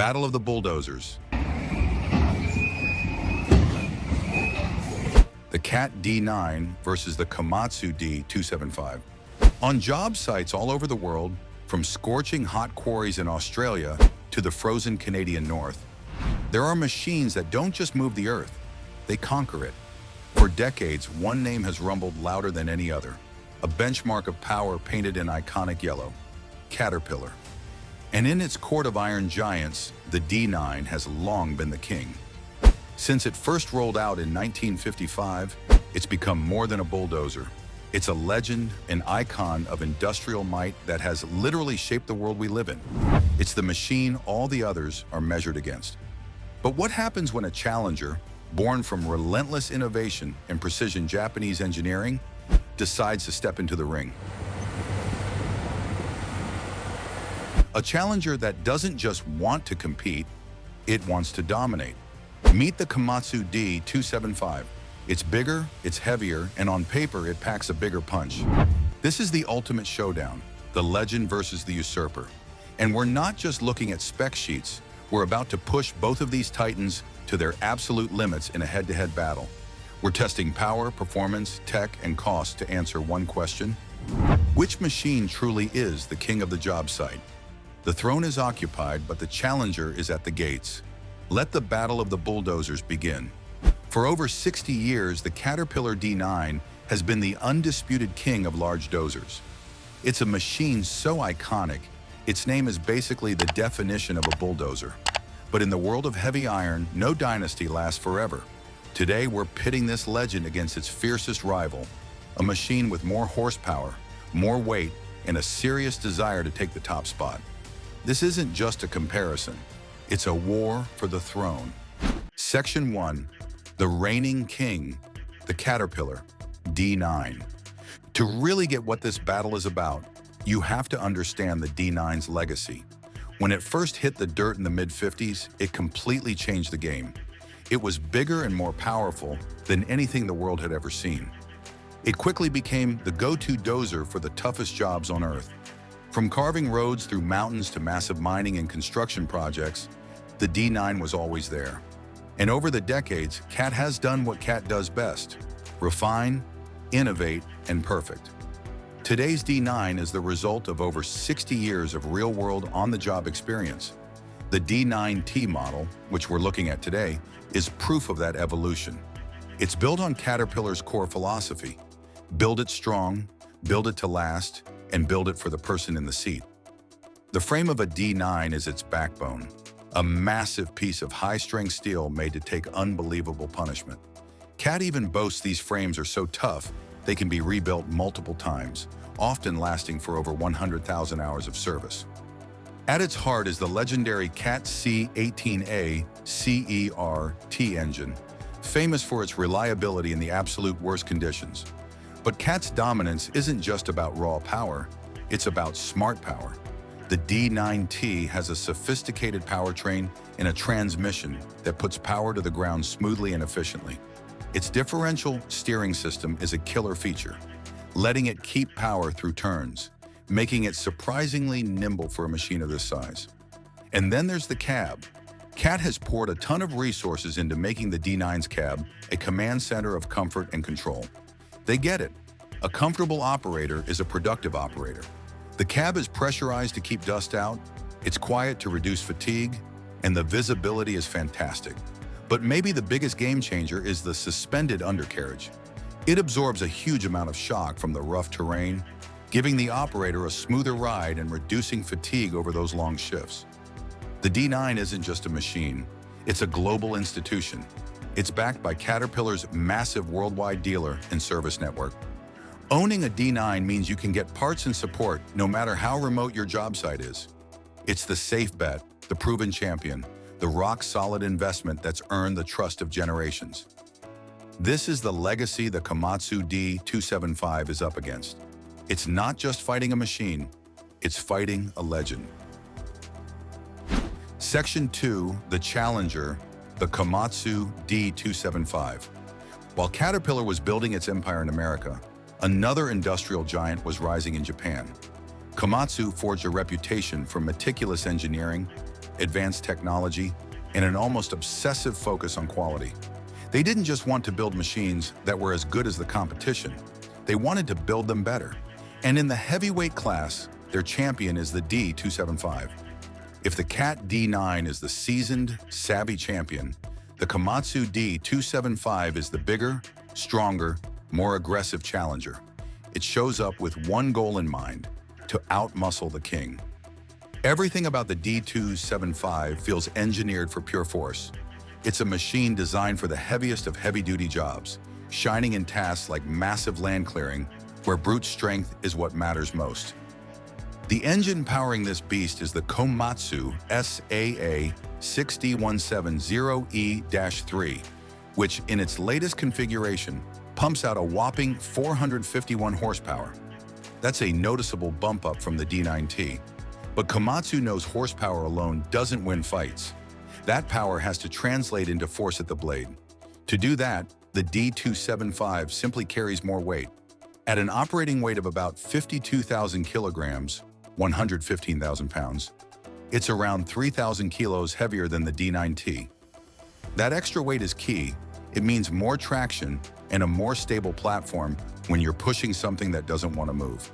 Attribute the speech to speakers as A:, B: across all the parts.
A: Battle of the Bulldozers. The Cat D9 versus the Komatsu D275. On job sites all over the world, from scorching hot quarries in Australia to the frozen Canadian North, there are machines that don't just move the earth, they conquer it. For decades, one name has rumbled louder than any other, a benchmark of power painted in iconic yellow, Caterpillar. And in its court of iron giants, the D9 has long been the king. Since it first rolled out in 1955, it's become more than a bulldozer. It's a legend, an icon of industrial might that has literally shaped the world we live in. It's the machine all the others are measured against. But what happens when a challenger, born from relentless innovation and precision Japanese engineering, decides to step into the ring? A challenger that doesn't just want to compete, it wants to dominate. Meet the Komatsu D275. It's bigger, it's heavier, and on paper it packs a bigger punch. This is the ultimate showdown, the legend versus the usurper. And we're not just looking at spec sheets, we're about to push both of these titans to their absolute limits in a head-to-head battle. We're testing power, performance, tech, and cost to answer one question: which machine truly is the king of the job site? The throne is occupied, but the challenger is at the gates. Let the battle of the bulldozers begin. For over 60 years, the Caterpillar D9 has been the undisputed king of large dozers. It's a machine so iconic, its name is basically the definition of a bulldozer. But in the world of heavy iron, no dynasty lasts forever. Today, we're pitting this legend against its fiercest rival, a machine with more horsepower, more weight, and a serious desire to take the top spot. This isn't just a comparison. It's a war for the throne. Section 1. The reigning king, the Caterpillar D9. To really get what this battle is about, you have to understand the D9's legacy. When it first hit the dirt in the mid-50s, it completely changed the game. It was bigger and more powerful than anything the world had ever seen. It quickly became the go-to dozer for the toughest jobs on Earth. From carving roads through mountains to massive mining and construction projects, the D9 was always there. And over the decades, CAT has done what CAT does best: refine, innovate, and perfect. Today's D9 is the result of over 60 years of real-world on-the-job experience. The D9T model, which we're looking at today, is proof of that evolution. It's built on Caterpillar's core philosophy: build it strong, build it to last, and build it for the person in the seat. The frame of a D9 is its backbone, a massive piece of high-strength steel made to take unbelievable punishment. CAT even boasts these frames are so tough they can be rebuilt multiple times, often lasting for over 100,000 hours of service. At its heart is the legendary CAT C18A CERT engine, famous for its reliability in the absolute worst conditions. But CAT's dominance isn't just about raw power, it's about smart power. The D9T has a sophisticated powertrain and a transmission that puts power to the ground smoothly and efficiently. Its differential steering system is a killer feature, letting it keep power through turns, making it surprisingly nimble for a machine of this size. And then there's the cab. CAT has poured a ton of resources into making the D9's cab a command center of comfort and control. They get it. A comfortable operator is a productive operator. The cab is pressurized to keep dust out, it's quiet to reduce fatigue, and the visibility is fantastic. But maybe the biggest game changer is the suspended undercarriage. It absorbs a huge amount of shock from the rough terrain, giving the operator a smoother ride and reducing fatigue over those long shifts. The D9 isn't just a machine, it's a global institution. It's backed by Caterpillar's massive worldwide dealer and service network. Owning a D9 means you can get parts and support no matter how remote your job site is. It's the safe bet, the proven champion, the rock-solid investment that's earned the trust of generations. This is the legacy the Komatsu D275 is up against. It's not just fighting a machine, it's fighting a legend. Section 2, the challenger, the Komatsu D275. While Caterpillar was building its empire in America, another industrial giant was rising in Japan. Komatsu forged a reputation for meticulous engineering, advanced technology, and an almost obsessive focus on quality. They didn't just want to build machines that were as good as the competition. They wanted to build them better. And in the heavyweight class, their champion is the D275. If the CAT D9 is the seasoned, savvy champion, the Komatsu D275 is the bigger, stronger, more aggressive challenger. It shows up with one goal in mind: to outmuscle the king. Everything about the D275 feels engineered for pure force. It's a machine designed for the heaviest of heavy-duty jobs, shining in tasks like massive land clearing, where brute strength is what matters most. The engine powering this beast is the Komatsu SAA 6170E-3, which, in its latest configuration, pumps out a whopping 451 horsepower. That's a noticeable bump up from the D9T. But Komatsu knows horsepower alone doesn't win fights. That power has to translate into force at the blade. To do that, the D275 simply carries more weight. At an operating weight of about 52,000 kilograms, 115,000 pounds, it's around 3,000 kilos heavier than the D9T. That extra weight is key. It means more traction and a more stable platform when you're pushing something that doesn't want to move.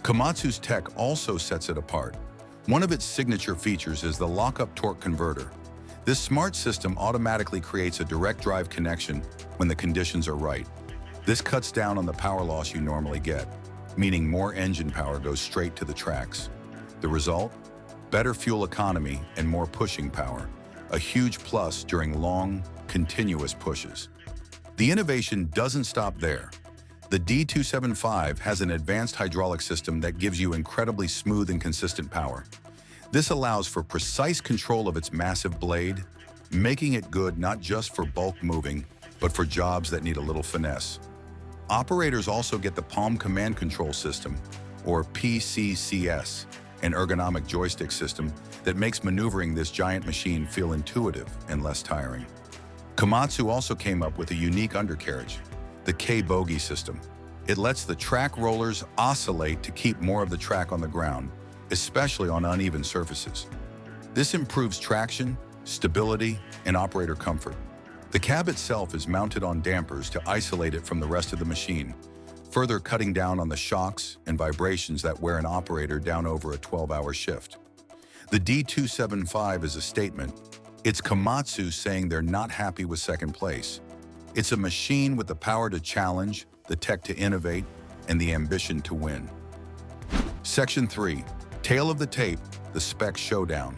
A: Komatsu's tech also sets it apart. One of its signature features is the lock-up torque converter. This smart system automatically creates a direct drive connection when the conditions are right. This cuts down on the power loss you normally get, meaning more engine power goes straight to the tracks. The result? Better fuel economy and more pushing power, a huge plus during long, continuous pushes. The innovation doesn't stop there. The D275 has an advanced hydraulic system that gives you incredibly smooth and consistent power. This allows for precise control of its massive blade, making it good not just for bulk moving, but for jobs that need a little finesse. Operators also get the Palm Command Control System, or PCCS, an ergonomic joystick system that makes maneuvering this giant machine feel intuitive and less tiring. Komatsu also came up with a unique undercarriage, the K-Bogie system. It lets the track rollers oscillate to keep more of the track on the ground, especially on uneven surfaces. This improves traction, stability, and operator comfort. The cab itself is mounted on dampers to isolate it from the rest of the machine, further cutting down on the shocks and vibrations that wear an operator down over a 12-hour shift. The D275 is a statement. It's Komatsu saying they're not happy with second place. It's a machine with the power to challenge, the tech to innovate, and the ambition to win. Section 3. Tail of the tape, the Spec Showdown.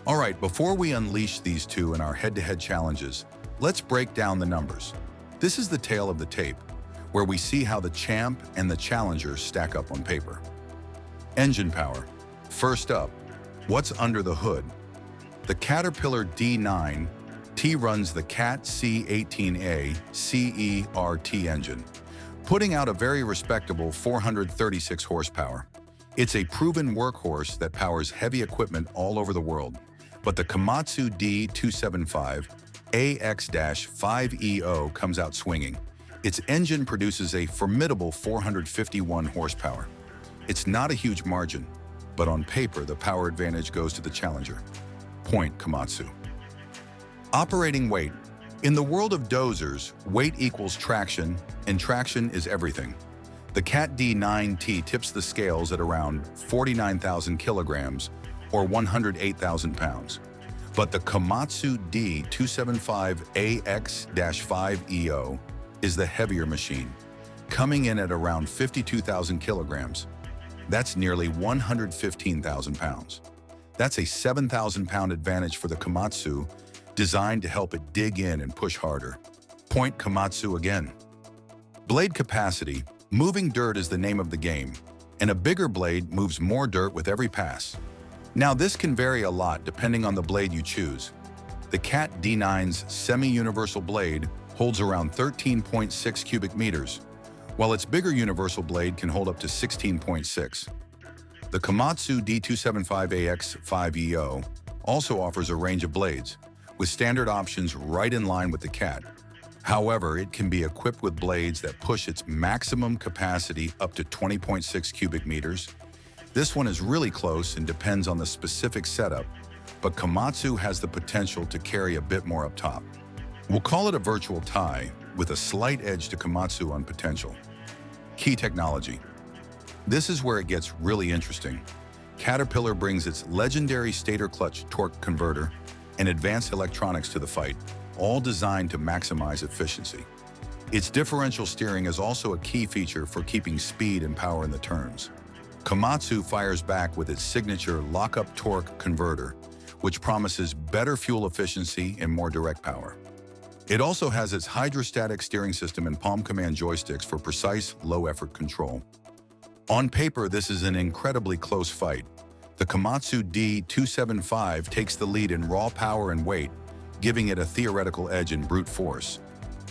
A: All right, before we unleash these two in our head-to-head challenges, let's break down the numbers. This is the tail of the tape, where we see how the champ and the challenger stack up on paper. Engine power. First up, what's under the hood? The Caterpillar D9T runs the CAT C18A CERT engine, putting out a very respectable 436 horsepower. It's a proven workhorse that powers heavy equipment all over the world. But the Komatsu D275 AX-5EO comes out swinging. Its engine produces a formidable 451 horsepower. It's not a huge margin, but on paper, the power advantage goes to the challenger. Point Komatsu. Operating weight. In the world of dozers, weight equals traction, and traction is everything. The CAT D9T tips the scales at around 49,000 kilograms, or 108,000 pounds. But the Komatsu D275 AX-5EO is the heavier machine, coming in at around 52,000 kilograms. That's nearly 115,000 pounds. That's a 7,000-pound advantage for the Komatsu, designed to help it dig in and push harder. Point Komatsu again. Blade capacity. Moving dirt is the name of the game, and a bigger blade moves more dirt with every pass. Now, this can vary a lot depending on the blade you choose. The CAT D9's semi-universal blade holds around 13.6 cubic meters, while its bigger universal blade can hold up to 16.6. The Komatsu D275 AX-5EO also offers a range of blades, with standard options right in line with the CAT. However, it can be equipped with blades that push its maximum capacity up to 20.6 cubic meters. This one is really close and depends on the specific setup, but Komatsu has the potential to carry a bit more up top. We'll call it a virtual tie, with a slight edge to Komatsu on potential. Key technology. This is where it gets really interesting. Caterpillar brings its legendary stator clutch torque converter and advanced electronics to the fight, all designed to maximize efficiency. Its differential steering is also a key feature for keeping speed and power in the turns. Komatsu fires back with its signature lock-up torque converter, which promises better fuel efficiency and more direct power. It also has its hydrostatic steering system and palm command joysticks for precise, low-effort control. On paper, this is an incredibly close fight. The Komatsu D275 takes the lead in raw power and weight, giving it a theoretical edge in brute force.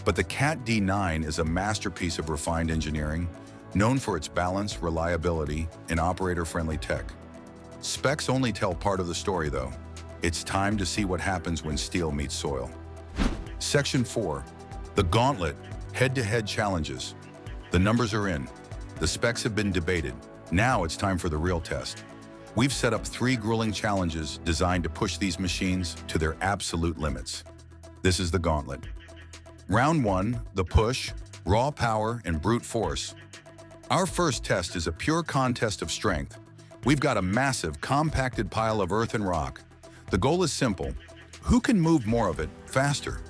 A: But the Cat D9 is a masterpiece of refined engineering, known for its balance, reliability, and operator-friendly tech. Specs only tell part of the story, though. It's time to see what happens when steel meets soil. Section 4. The Gauntlet, Head-to-Head Challenges. The numbers are in. The specs have been debated. Now it's time for the real test. We've set up 3 grueling challenges designed to push these machines to their absolute limits. This is the Gauntlet. Round 1, the push, raw power, and brute force. Our first test is a pure contest of strength. We've got a massive, compacted pile of earth and rock. The goal is simple. Who can move more of it faster?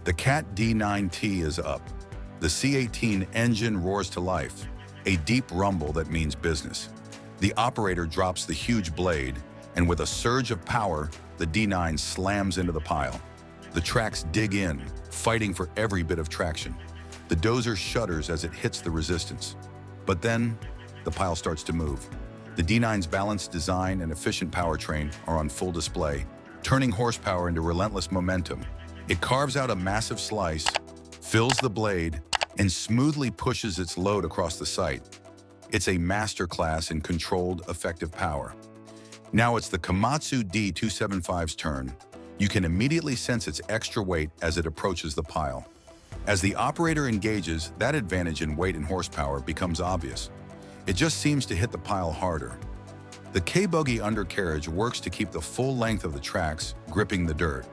A: The Cat D9T is up. The C18 engine roars to life, a deep rumble that means business. The operator drops the huge blade, and with a surge of power, the D9 slams into the pile. The tracks dig in, fighting for every bit of traction. The Dozer shudders as it hits the resistance. But then, the pile starts to move. The D9's balanced design and efficient powertrain are on full display, turning horsepower into relentless momentum. It carves out a massive slice, fills the blade, and smoothly pushes its load across the site. It's a masterclass in controlled, effective power. Now it's the Komatsu D275's turn. You can immediately sense its extra weight as it approaches the pile. As the operator engages, that advantage in weight and horsepower becomes obvious. It just seems to hit the pile harder. The K-Buggy undercarriage works to keep the full length of the tracks, gripping the dirt.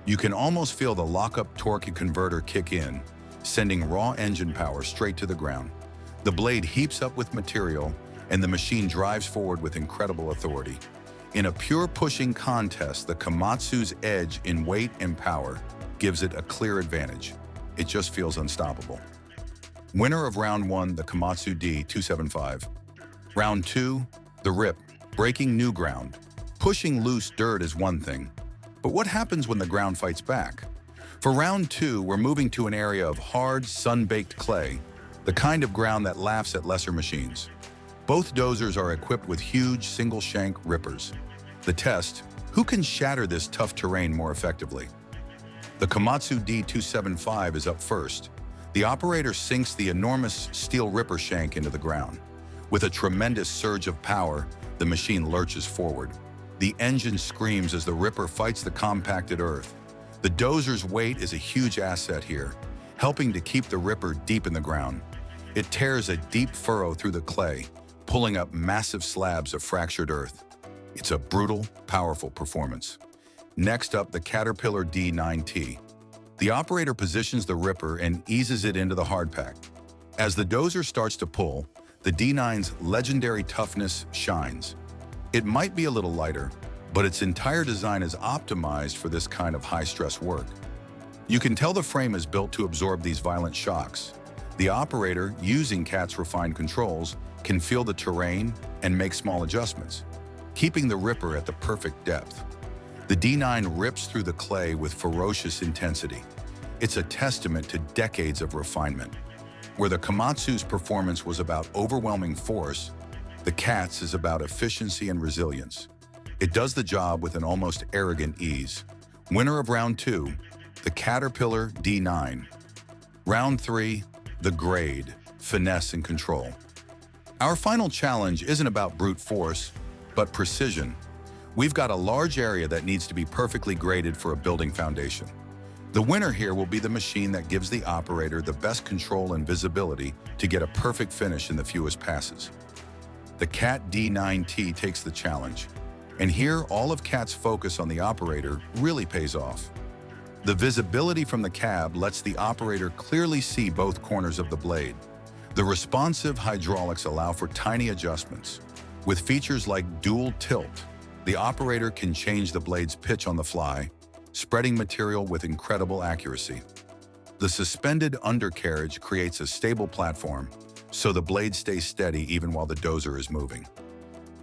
A: You can almost feel the lock-up torque converter kick in, sending raw engine power straight to the ground. The blade heaps up with material, and the machine drives forward with incredible authority. In a pure pushing contest, the Komatsu's edge in weight and power gives it a clear advantage. It just feels unstoppable. Winner of Round 1, the Komatsu D275. Round 2, the Rip, breaking new ground. Pushing loose dirt is one thing, but what happens when the ground fights back? For Round 2, we're moving to an area of hard, sun-baked clay, the kind of ground that laughs at lesser machines. Both dozers are equipped with huge single-shank rippers. The test: who can shatter this tough terrain more effectively? The Komatsu D275 is up first. The operator sinks the enormous steel ripper shank into the ground. With a tremendous surge of power, the machine lurches forward. The engine screams as the ripper fights the compacted earth. The dozer's weight is a huge asset here, helping to keep the ripper deep in the ground. It tears a deep furrow through the clay, pulling up massive slabs of fractured earth. It's a brutal, powerful performance. Next up, the Caterpillar D9T. The operator positions the ripper and eases it into the hardpack. As the dozer starts to pull, the D9's legendary toughness shines. It might be a little lighter, but its entire design is optimized for this kind of high-stress work. You can tell the frame is built to absorb these violent shocks. The operator, using CAT's refined controls, can feel the terrain and make small adjustments, keeping the ripper at the perfect depth. The D9 rips through the clay with ferocious intensity. It's a testament to decades of refinement. Where the Komatsu's performance was about overwhelming force, the CAT's is about efficiency and resilience. It does the job with an almost arrogant ease. Winner of Round 2, the Caterpillar D9. Round 3, the Grade, finesse and control. Our final challenge isn't about brute force, but precision. We've got a large area that needs to be perfectly graded for a building foundation. The winner here will be the machine that gives the operator the best control and visibility to get a perfect finish in the fewest passes. The Cat D9T takes the challenge. And here, all of CAT's focus on the operator really pays off. The visibility from the cab lets the operator clearly see both corners of the blade. The responsive hydraulics allow for tiny adjustments. With features like dual tilt, the operator can change the blade's pitch on the fly, spreading material with incredible accuracy. The suspended undercarriage creates a stable platform, so the blade stays steady even while the dozer is moving.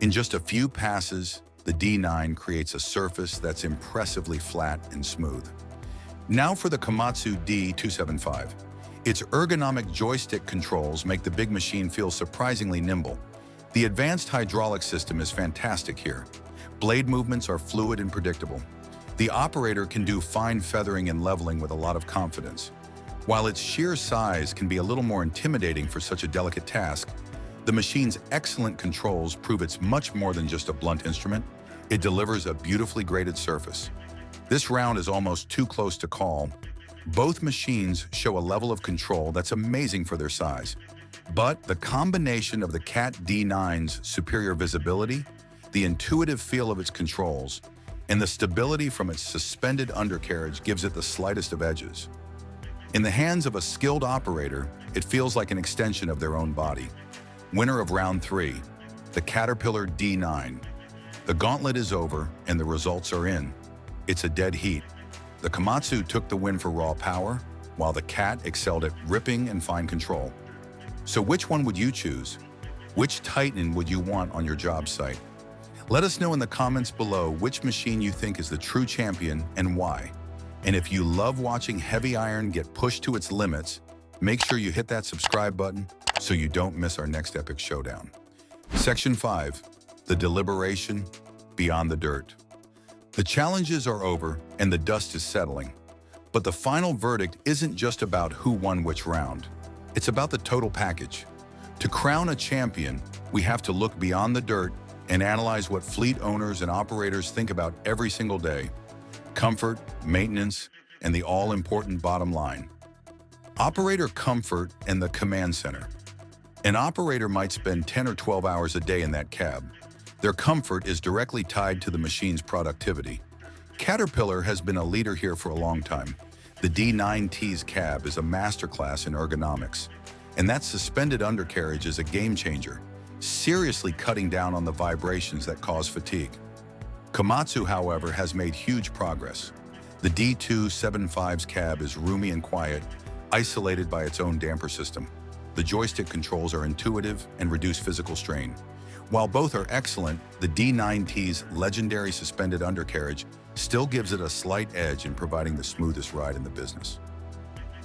A: In just a few passes, the D9 creates a surface that's impressively flat and smooth. Now for the Komatsu D275. Its ergonomic joystick controls make the big machine feel surprisingly nimble. The advanced hydraulic system is fantastic here. Blade movements are fluid and predictable. The operator can do fine feathering and leveling with a lot of confidence. While its sheer size can be a little more intimidating for such a delicate task, the machine's excellent controls prove it's much more than just a blunt instrument. It delivers a beautifully graded surface. This round is almost too close to call. Both machines show a level of control that's amazing for their size. But the combination of the CAT D9's superior visibility, the intuitive feel of its controls, and the stability from its suspended undercarriage gives it the slightest of edges. In the hands of a skilled operator, it feels like an extension of their own body. Winner of round 3, the Caterpillar D9. The gauntlet is over and the results are in. It's a dead heat. The Komatsu took the win for raw power, while the CAT excelled at ripping and fine control. So which one would you choose? Which Titan would you want on your job site? Let us know in the comments below which machine you think is the true champion and why. And if you love watching heavy iron get pushed to its limits, make sure you hit that subscribe button so you don't miss our next epic showdown. Section 5, the Deliberation, Beyond the Dirt. The challenges are over and the dust is settling. But the final verdict isn't just about who won which round. It's about the total package. To crown a champion, we have to look beyond the dirt and analyze what fleet owners and operators think about every single day: comfort, maintenance, and the all-important bottom line. Operator comfort and the command center. An operator might spend 10 or 12 hours a day in that cab. Their comfort is directly tied to the machine's productivity. Caterpillar has been a leader here for a long time. The D9T's cab is a masterclass in ergonomics, and that suspended undercarriage is a game changer, seriously cutting down on the vibrations that cause fatigue. Komatsu, however, has made huge progress. The D275's cab is roomy and quiet, isolated by its own damper system. The joystick controls are intuitive and reduce physical strain. While both are excellent, the D9T's legendary suspended undercarriage still gives it a slight edge in providing the smoothest ride in the business.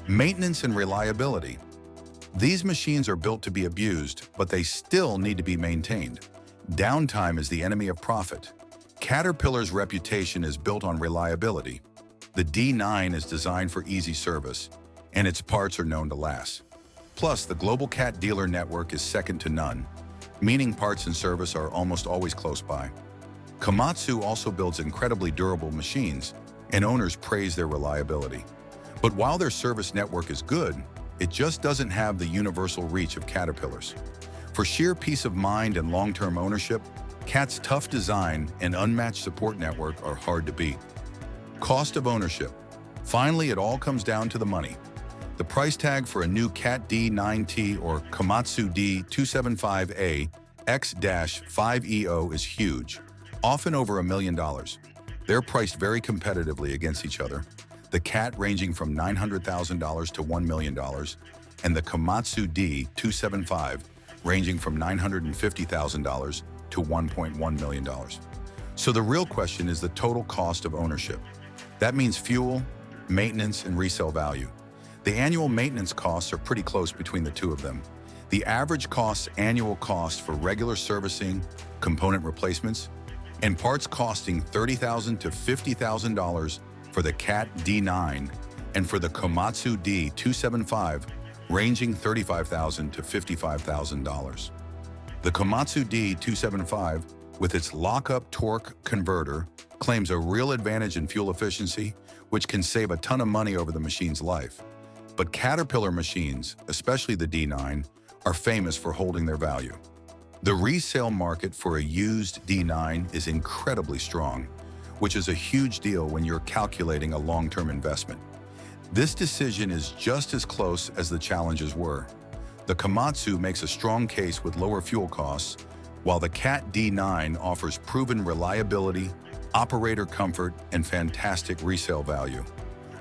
A: Maintenance and reliability. These machines are built to be abused, but they still need to be maintained. Downtime is the enemy of profit. Caterpillar's reputation is built on reliability. The D9 is designed for easy service, and its parts are known to last. Plus, the global CAT dealer network is second to none, meaning parts and service are almost always close by. Komatsu also builds incredibly durable machines, and owners praise their reliability. But while their service network is good, it just doesn't have the universal reach of Caterpillar's. For sheer peace of mind and long-term ownership, CAT's tough design and unmatched support network are hard to beat. Cost of ownership. Finally, it all comes down to the money. The price tag for a new CAT D9T or Komatsu D275A X-5EO is huge, often over $1 million. They're priced very competitively against each other, the CAT ranging from $900,000 to $1 million, and the Komatsu D275 ranging from $950,000 to $1.1 million. So the real question is the total cost of ownership. That means fuel, maintenance, and resale value. The annual maintenance costs are pretty close between the two of them. The average annual cost for regular servicing, component replacements, and parts costing $30,000 to $50,000 for the CAT D9 and for the Komatsu D275 ranging $35,000 to $55,000. The Komatsu D275, with its lock-up torque converter, claims a real advantage in fuel efficiency, which can save a ton of money over the machine's life. But Caterpillar machines, especially the D9, are famous for holding their value. The resale market for a used D9 is incredibly strong, which is a huge deal when you're calculating a long-term investment. This decision is just as close as the challenges were. The Komatsu makes a strong case with lower fuel costs, while the Cat D9 offers proven reliability, operator comfort, and fantastic resale value,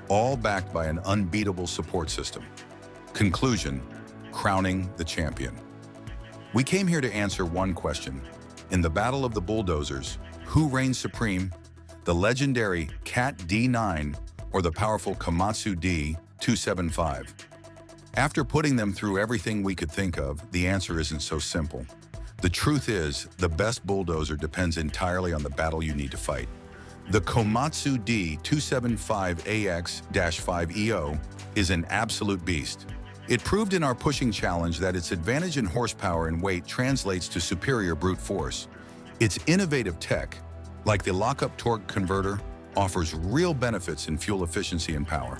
A: all backed by an unbeatable support system. Conclusion: crowning the champion. We came here to answer one question. In the battle of the bulldozers, who reigns supreme? The legendary Cat D9 or the powerful Komatsu D275? After putting them through everything we could think of, the answer isn't so simple. The truth is, the best bulldozer depends entirely on the battle you need to fight. The Komatsu D275AX-5EO is an absolute beast. It proved in our pushing challenge that its advantage in horsepower and weight translates to superior brute force. Its innovative tech, like the lockup torque converter, offers real benefits in fuel efficiency and power.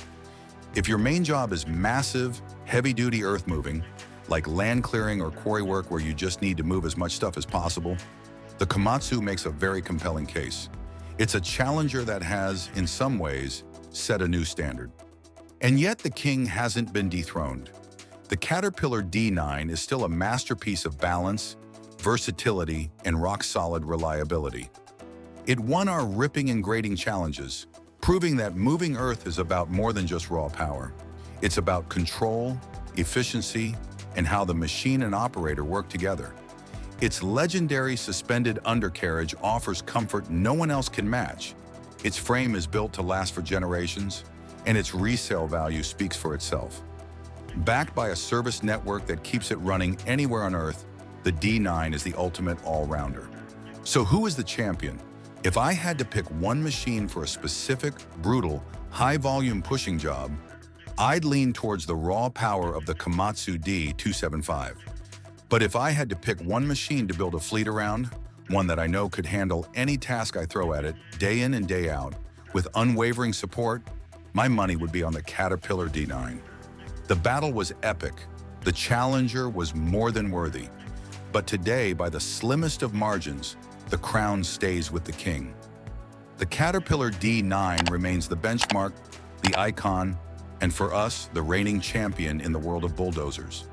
A: If your main job is massive, heavy-duty earth moving, like land clearing or quarry work where you just need to move as much stuff as possible, the Komatsu makes a very compelling case. It's a challenger that has, in some ways, set a new standard. And yet the king hasn't been dethroned. The Caterpillar D9 is still a masterpiece of balance, versatility, and rock-solid reliability. It won our ripping and grading challenges, proving that moving earth is about more than just raw power. It's about control, efficiency, and how the machine and operator work together. Its legendary suspended undercarriage offers comfort no one else can match. Its frame is built to last for generations, and its resale value speaks for itself. Backed by a service network that keeps it running anywhere on Earth, the D9 is the ultimate all-rounder. So who is the champion? If I had to pick one machine for a specific, brutal, high-volume pushing job, I'd lean towards the raw power of the Komatsu D275. But if I had to pick one machine to build a fleet around, one that I know could handle any task I throw at it, day in and day out, with unwavering support, my money would be on the Caterpillar D9. The battle was epic. The challenger was more than worthy. But today, by the slimmest of margins, the crown stays with the king. The Caterpillar D9 remains the benchmark, the icon, and for us, the reigning champion in the world of bulldozers.